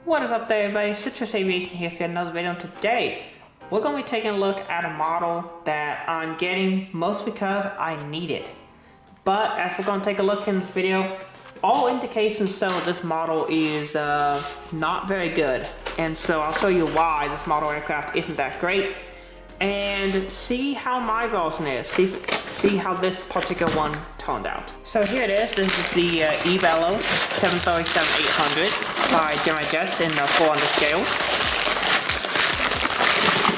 What is up there, everybody? Citrus Aviation here for another video. Today, we're going to be taking a look at a model that I'm getting mostly because I need it. But as we're going to take a look in this video, all indications show this model is not very good. And so I'll show you why this model aircraft isn't that great. And see how my version is. See how this particular one turned out. So here it is. This is the Avelo 737-800 by Gemini Jets in the 400 scale.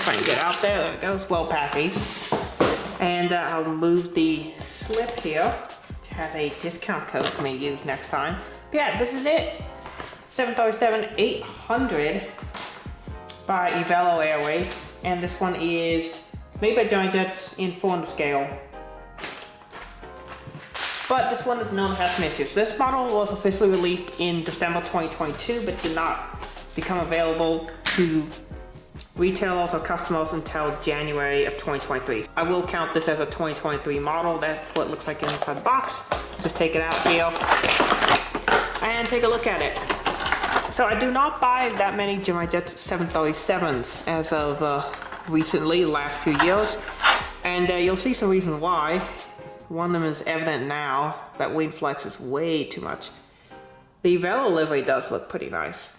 Try and get out there. There it goes. Well packaged. And I'll move the slip here, which has a discount code for me to use next time. But yeah, this is it. 737-800 by Avelo Airways. And this one is made by Gemini Jets in 400 scale. But this one is known to have some issues. This model was officially released in December 2022, but did not become available to retailers or customers until January of 2023. I will count this as a 2023 model. That's what it looks like inside the box. Just take it out here and take a look at it. So I do not buy that many Gemini Jets 737s as of recently, the last few years. And you'll see some reasons why. One of them is evident now, that wing flex is way too much. The Avelo livery does look pretty nice.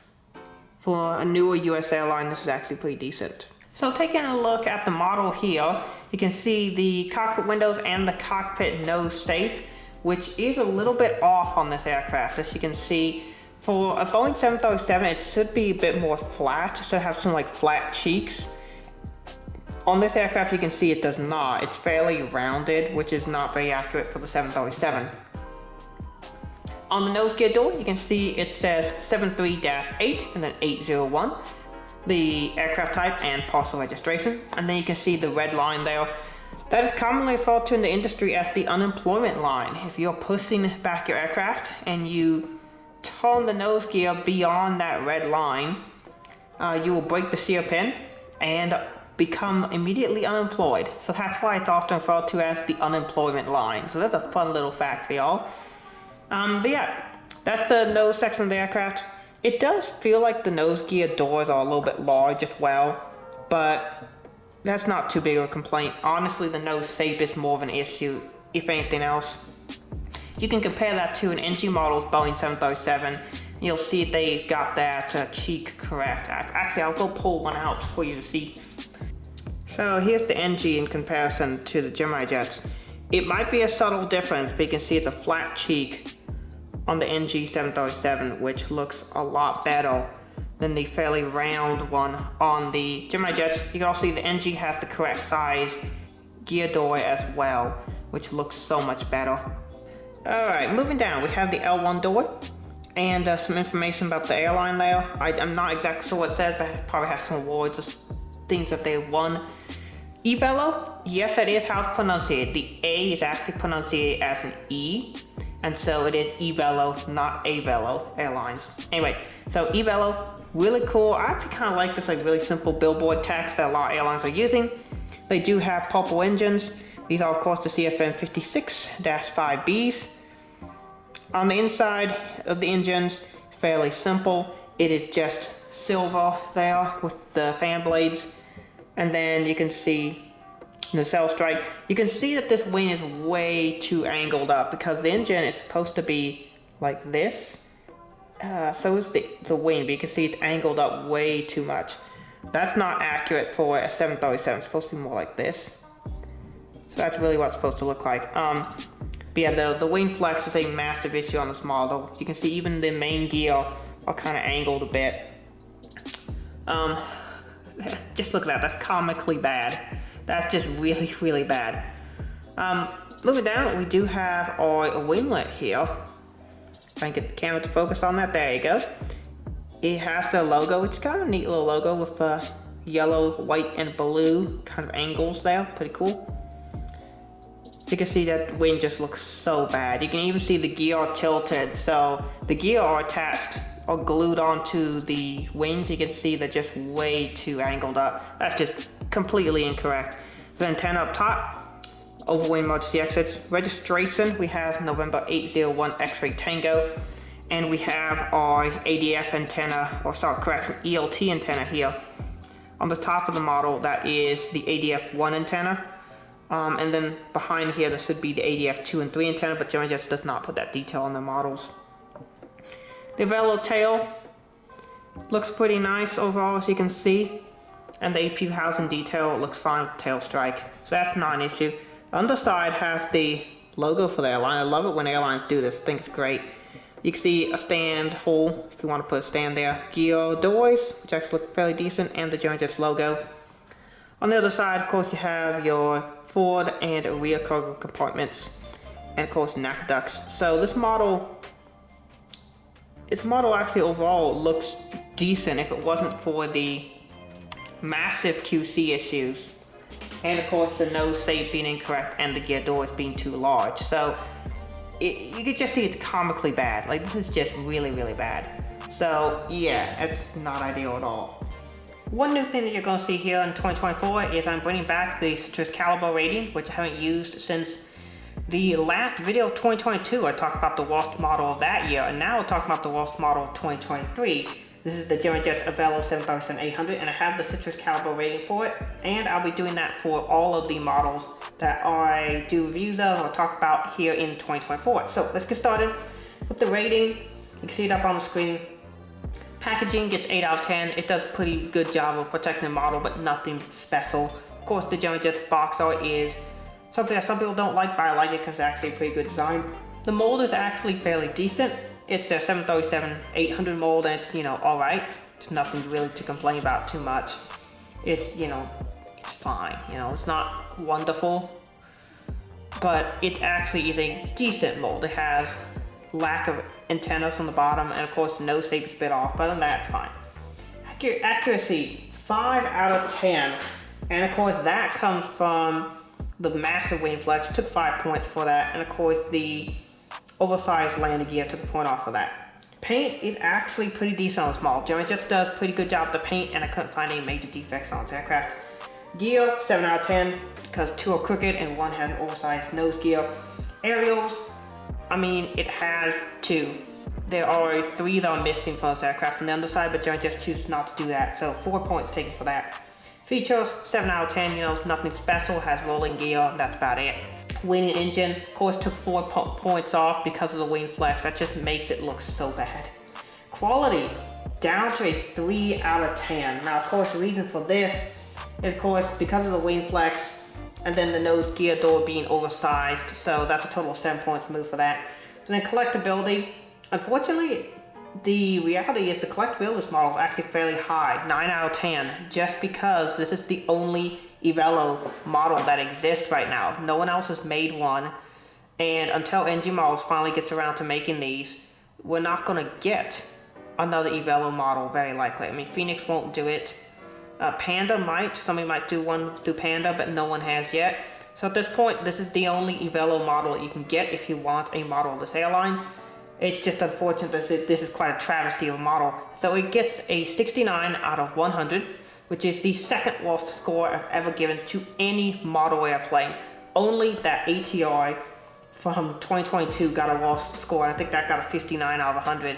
For a newer US airline, this is actually pretty decent. So taking a look at the model here, you can see the cockpit windows and the cockpit nose shape, which is a little bit off on this aircraft. As you can see, for a Boeing 737, it should be a bit more flat, so have some like flat cheeks. On this aircraft, you can see it does not. It's fairly rounded, which is not very accurate for the 737. On the nose gear door, you can see it says 73-8 and then 801, the aircraft type and parcel registration. And then you can see the red line there. That is commonly referred to in the industry as the unemployment line. If you're pushing back your aircraft and you turn the nose gear beyond that red line, you will break the sear pin and become immediately unemployed. So that's why it's often referred to as the unemployment line. So that's a fun little fact for y'all. But yeah, that's the nose section of the aircraft. It does feel like the nose gear doors are a little bit large as well, but that's not too big of a complaint. Honestly, the nose shape is more of an issue, if anything else. You can compare that to an NG model Boeing 737. You'll see if they got that cheek correct. Actually, I'll go pull one out for you to see. So here's the NG in comparison to the Gemini Jets. It might be a subtle difference, but you can see it's a flat cheek on the NG 737, which looks a lot better than the fairly round one on the Gemini Jets. You can also see the NG has the correct size gear door as well, which looks so much better. Alright, moving down, we have the L1 door and some information about the airline there. I'm not exactly sure what it says, but it probably has some awards or things that they won. Avelo, yes, that is how it's pronunciated. The A is actually pronunciated as an E, and so it is Avelo, not Avelo Airlines. Anyway, so Avelo, really cool. I actually kind of like this like really simple billboard text that a lot of airlines are using. They do have purple engines. These are of course the CFM 56-5Bs. On the inside of the engines, fairly simple. It is just silver there with the fan blades. And then you can see nacelle strike. You can see that this wing is way too angled up because the engine is supposed to be like this. So is the wing, but you can see it's angled up way too much. That's not accurate for a 737. It's supposed to be more like this. So that's really what it's supposed to look like. But yeah, the wing flex is a massive issue on this model. You can see even the main gear are kind of angled a bit. Just look at that, that's comically bad. That's just really, really bad. Moving down, we do have our winglet here. Try and get the camera to focus on that, there you go. It has the logo, which is kind of a neat little logo with yellow, white, and blue kind of angles there, pretty cool. You can see that the wing just looks so bad. You can even see the gear are tilted, so the gear are attached or glued onto the wings. You can see they're just way too angled up. That's just completely incorrect. The antenna up top, overwing emergency exits. Registration, we have November 801 X-ray Tango. And we have our ADF antenna, or sorry, correction, ELT antenna here. On the top of the model, that is the ADF1 antenna. And then behind here, this should be the ADF2 and 3 antenna, but Gemini Jets does not put that detail on their models. The Avelo tail looks pretty nice overall, as you can see. And the APU housing detail looks fine with tail strike, so that's not an issue. The underside has the logo for the airline. I love it when airlines do this. I think it's great. You can see a stand hole if you want to put a stand there. Gear doors, which actually look fairly decent, and the Gemini Jets logo. On the other side, of course, you have your forward and rear cargo compartments, and of course NAC ducts. So this model actually overall looks decent if it wasn't for the massive QC issues, and of course the nose shape being incorrect and the gear doors being too large. So you could just see it's comically bad. Like, this is just really, really bad. So yeah, it's not ideal at all. One new thing that you're going to see here in 2024 is I'm bringing back the citrus caliber rating, which I haven't used since the last video of 2022. I talked about the worst model of that year, and now we're talking about the worst model of 2023. This is the Gemini Jets Avelo 7800, and I have the citrus caliber rating for it, and I'll be doing that for all of the models that I do reviews of or talk about here in 2024. So let's get started with the rating. You can see it up on the screen. Packaging gets 8 out of 10. It does a pretty good job of protecting the model, but nothing special. Of course, the Gemini Jets box art is something that some people don't like, but I like it because it's actually a pretty good design. The mold is actually fairly decent. It's their 737-800 mold, and it's, alright. It's nothing really to complain about too much. It's, it's fine. It's not wonderful, but it actually is a decent mold. It has lack of antennas on the bottom, and of course the nose shape is a bit off, but other than that, it's fine. Accuracy, 5 out of 10. And of course that comes from the massive wing flex. Took 5 points for that, and of course the oversized landing gear took a point off for that. Paint is actually pretty decent on this model. Gemini Jets does a pretty good job with the paint, and I couldn't find any major defects on this aircraft. Gear, 7 out of 10, because 2 are crooked and 1 has an oversized nose gear. Aerials, I mean, it has 2. There are 3 that are missing from this aircraft from the underside, but Gemini Jets chooses not to do that, so 4 points taken for that. Features, 7 out of 10, nothing special, has rolling gear, that's about it. Wing and engine, of course, took 4 points off because of the wing flex. That just makes it look so bad. Quality, down to a 3 out of 10. Now, of course, the reason for this is, of course, because of the wing flex and then the nose gear door being oversized. So that's a total of 7 points removed for that. And then collectability, unfortunately, the reality is the collectability of this model is actually fairly high, 9 out of 10, just because this is the only Avelo model that exists right now. No one else has made one, and until NG Models finally gets around to making these, we're not going to get another Avelo model, very likely. I mean, Phoenix won't do it. Panda might. Somebody might do one through Panda, but no one has yet. So at this point, this is the only Avelo model that you can get if you want a model of this airline. It's just unfortunate that this is quite a travesty of a model. So it gets a 69 out of 100, which is the second worst score I've ever given to any model airplane. Only that ATR from 2022 got a worst score. I think that got a 59 out of 100.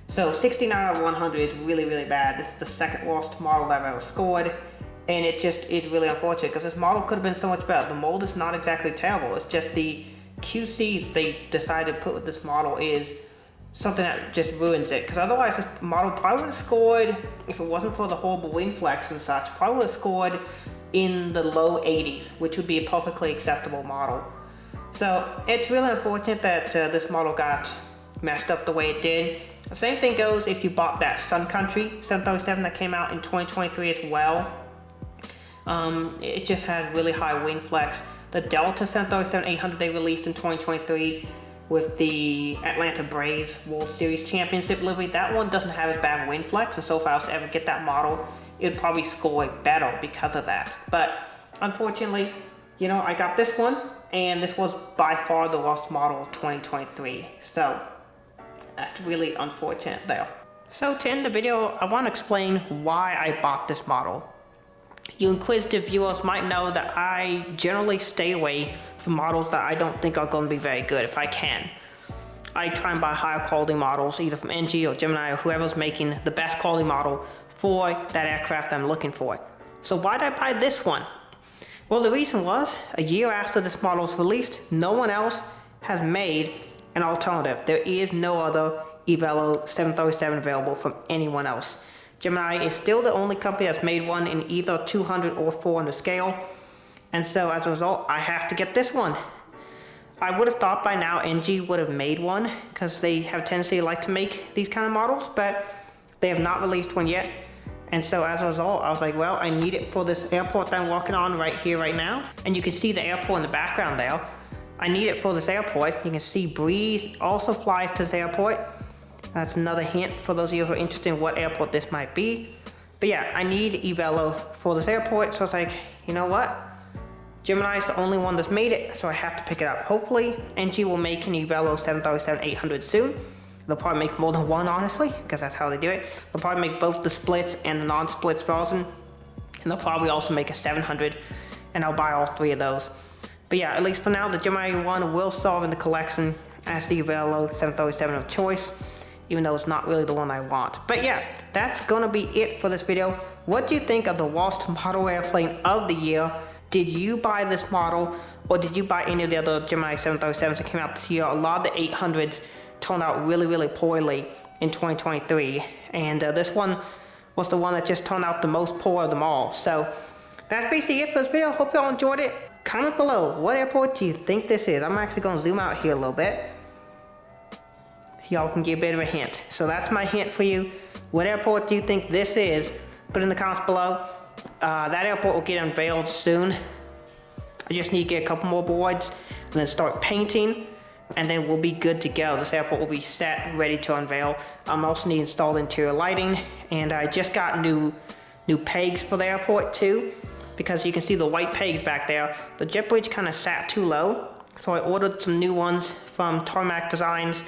So 69 out of 100 is really, really bad. This is the second worst model I've ever scored. And it just is really unfortunate because this model could have been so much better. The mold is not exactly terrible. It's just the QC they decided to put with this model is something that just ruins it, because otherwise this model probably would have scored, if it wasn't for the horrible wing flex and such, probably would have scored in the low 80s, which would be a perfectly acceptable model. So it's really unfortunate that this model got messed up the way it did. The same thing goes if you bought that Sun Country 737 that came out in 2023 as well. It just had really high wing flex. The Delta 737-800 they released in 2023 with the Atlanta Braves World Series Championship livery, that one doesn't have as bad wing flex, and so if I was to ever get that model, it would probably score better because of that. But unfortunately, I got this one, and this was by far the worst model of 2023. So that's really unfortunate there. So to end the video, I want to explain why I bought this model. You inquisitive viewers might know that I generally stay away from models that I don't think are going to be very good if I can. I try and buy higher quality models, either from NG or Gemini or whoever's making the best quality model for that aircraft I'm looking for. So why did I buy this one? Well, the reason was, a year after this model was released, no one else has made an alternative. There is no other Avelo 737 available from anyone else. Gemini is still the only company that's made one in either 200 or 400 scale. And so as a result, I have to get this one. I would have thought by now NG would have made one, because they have a tendency to like to make these kind of models, but they have not released one yet. And so as a result, I was like, well, I need it for this airport that I'm walking on right here, right now. And you can see the airport in the background there. I need it for this airport. You can see Breeze also flies to this airport. That's another hint for those of you who are interested in what airport this might be. But yeah, I need Avelo for this airport. So it's like, you know what? Gemini is the only one that's made it, so I have to pick it up. Hopefully, NG will make an Avelo 737-800 soon. They'll probably make more than one, honestly, because that's how they do it. They'll probably make both the splits and the non-splits version. And they'll probably also make a 700, and I'll buy all three of those. But yeah, at least for now, the Gemini one will serve in the collection as the Avelo 737 of choice, even though it's not really the one I want. But yeah, that's gonna be it for this video. What do you think of the worst model airplane of the year? Did you buy this model, or did you buy any of the other Gemini 737s that came out this year? A lot of the 800s turned out really, really poorly in 2023. And this one was the one that just turned out the most poor of them all. So that's basically it for this video. Hope y'all enjoyed it. Comment below, what airport do you think this is? I'm actually gonna zoom out here a little bit, so y'all can get a bit of a hint. So that's my hint for you. What airport do you think this is? Put it in the comments below. That airport will get unveiled soon. I just need to get a couple more boards and then start painting, and then we'll be good to go. This airport will be set, ready to unveil. I'm also need to install interior lighting, and I just got new pegs for the airport too, because you can see the white pegs back there. The jet bridge kind of sat too low, so I ordered some new ones from Tarmac Designs.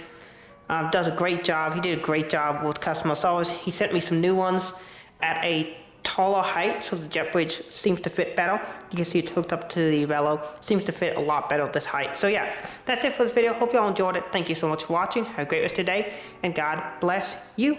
Does a great job. He did a great job with customer service. He sent me some new ones at a taller height, so the jet bridge seems to fit better. You can see it's hooked up to the Avelo. Seems to fit a lot better at this height. So yeah, that's it for this video. Hope y'all enjoyed it. Thank you so much for watching. Have a great rest of your day, and God bless you.